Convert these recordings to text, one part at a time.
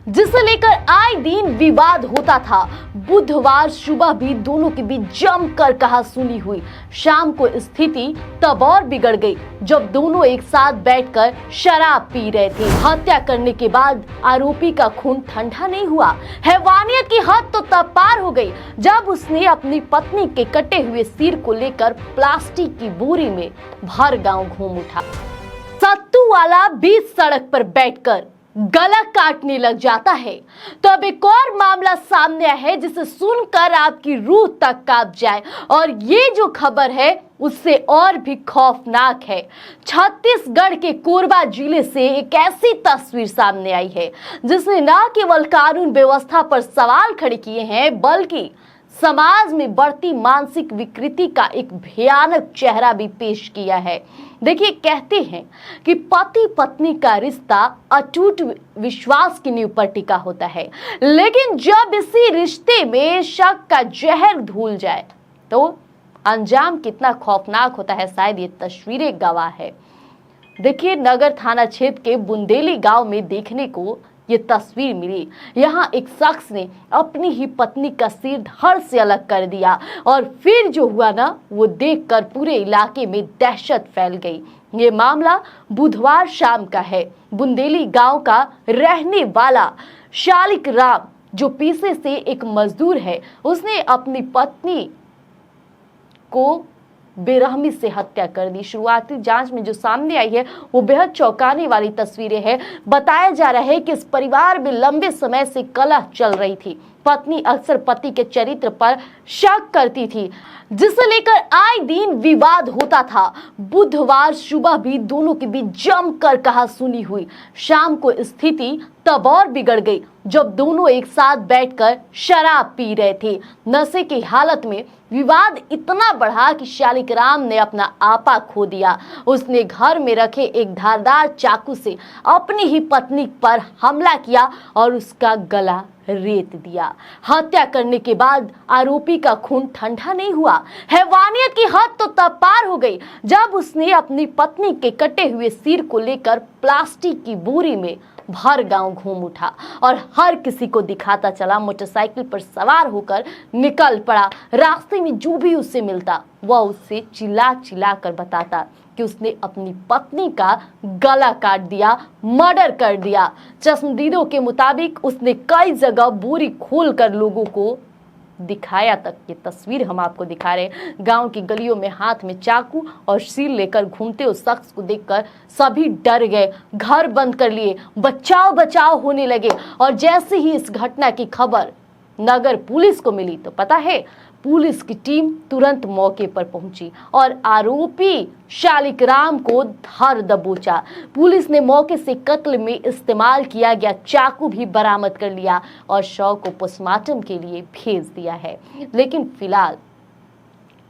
जिसे लेकर आए दिन विवाद होता था। बुधवार सुबह भी दोनों के बीच जमकर कहासुनी हुई। शाम को स्थिति तब और बिगड़ गई जब दोनों एक साथ बैठकर शराब पी रहे थे। हत्या करने के बाद आरोपी का खून ठंडा नहीं हुआ। हैवानियत की हद तो तब पार हो गई जब उसने अपनी पत्नी के कटे हुए सिर को लेकर प्लास्टिक की बोरी में भर गांव घूम उठा। सत्तू वाला बीच सड़क पर बैठकर गला काटने लग जाता है तो अब एक और मामला सामने आया है जिसे सुनकर आपकी रूह तक कांप जाए। और ये जो खबर है उससे और भी खौफनाक है। छत्तीसगढ़ के कोरबा जिले से एक ऐसी तस्वीर सामने आई है जिसने न केवल कानून व्यवस्था पर सवाल खड़े किए हैं बल्कि समाज में बढ़ती मानसिक विकृति का एक भयानक चेहरा भी पेश किया है। देखिए, कहते हैं कि पति पत्नी का रिश्ता अटूट विश्वास की नींव पर टिका होता है, लेकिन जब इसी रिश्ते में शक का जहर घुल जाए तो अंजाम कितना खौफनाक होता है, शायद ये तस्वीरें गवाह है। देखिए, नगर थाना क्षेत्र के बुंदेली गांव में देखने को ये तस्वीर मिली। यहाँ एक शख्स ने अपनी ही पत्नी का सिर धड़ से अलग कर दिया और फिर जो हुआ ना, वो देखकर पूरे इलाके में दहशत फैल गई। ये मामला बुधवार शाम का है। बुंदेली गांव का रहने वाला शालिक राम, जो पेशे से एक मजदूर है, उसने अपनी पत्नी को बेरहमी से हत्या कर दी। शुरुआती जांच में जो सामने आई है वो बेहद चौंकाने वाली तस्वीरें हैं। बताया जा रहा है कि इस परिवार में लंबे समय से कलह चल रही थी। पत्नी अक्सर पति के चरित्र पर शक करती थी, जिसे लेकर आए दिन विवाद होता था। बुधवार सुबह भी दोनों के बीच जमकर कहासुनी हुई। शाम को स्थिति तब और बिगड़ गई जब दोनों एक साथ बैठकर शराब पी रहे थे। नशे की हालत में विवाद इतना बढ़ा कि शालिक राम ने अपना आपा खो दिया। उसने घर में रखे एक धारदार चाकू से अपनी ही पत्नी पर हमला किया और उसका गला रेत दिया। हत्या करने के बाद आरोपी का खून ठंडा नहीं हुआ। हैवानियत की हद तो तब पार हो गई जब उसने अपनी पत्नी के कटे हुए सिर को लेकर प्लास्टिक की बोरी में भर गांव घूम उठा और हर किसी को दिखाता चला। मोटरसाइकिल पर सवार होकर निकल पड़ा। रास्ते में जो भी उससे मिलता वह उससे चिल्ला चिल्ला कर बताता कि उसने अपनी पत्नी का गला काट दिया, मर्डर कर दिया। चश्मदीदों के मुताबिक उसने कई जगह बोरी खोलकर लोगों को दिखाया तक। ये तस्वीर हम आपको दिखा रहे हैं। गांव की गलियों में हाथ में चाकू और सिर लेकर घूमते उस शख्स को देखकर सभी डर गए, घर बंद कर लिए, बचाव बचाव होने लगे। और जैसे ही इस घटना की खबर नगर पुलिस को मिली तो पता है, पुलिस की टीम तुरंत मौके पर पहुंची और आरोपी शालिक राम को धर दबोचा। पुलिस ने मौके से कत्ल में इस्तेमाल किया गया चाकू भी बरामद कर लिया और शव को पोस्टमार्टम के लिए भेज दिया है। लेकिन फिलहाल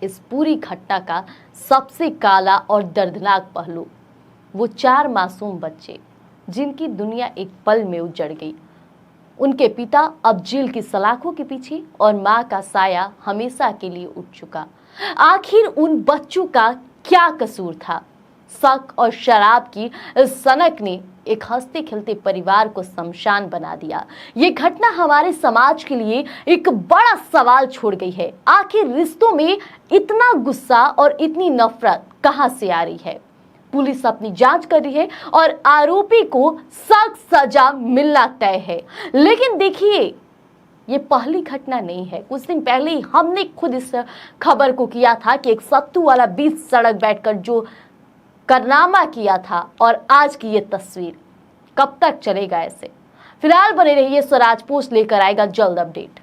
इस पूरी घटना का सबसे काला और दर्दनाक पहलू वो 4 मासूम बच्चे जिनकी दुनिया एक पल में उजड़ गई। उनके पिता अब जेल की सलाखों के पीछे और मां का साया हमेशा के लिए उठ चुका। आखिर उन बच्चों का क्या कसूर था? शक और शराब की सनक ने एक हंसते खिलते परिवार को शमशान बना दिया। ये घटना हमारे समाज के लिए एक बड़ा सवाल छोड़ गई है। आखिर रिश्तों में इतना गुस्सा और इतनी नफरत कहां से आ रही है? पुलिस अपनी जांच कर रही है और आरोपी को सख्त सजा मिलना तय है। लेकिन देखिए, ये पहली घटना नहीं है। कुछ दिन पहले ही हमने खुद इस खबर को किया था कि एक सत्तू वाला बीच सड़क बैठकर जो कारनामा किया था, और आज की ये तस्वीर। कब तक चलेगा ऐसे? फिलहाल बने रहिए, स्वराज पोस्ट लेकर आएगा जल्द अपडेट।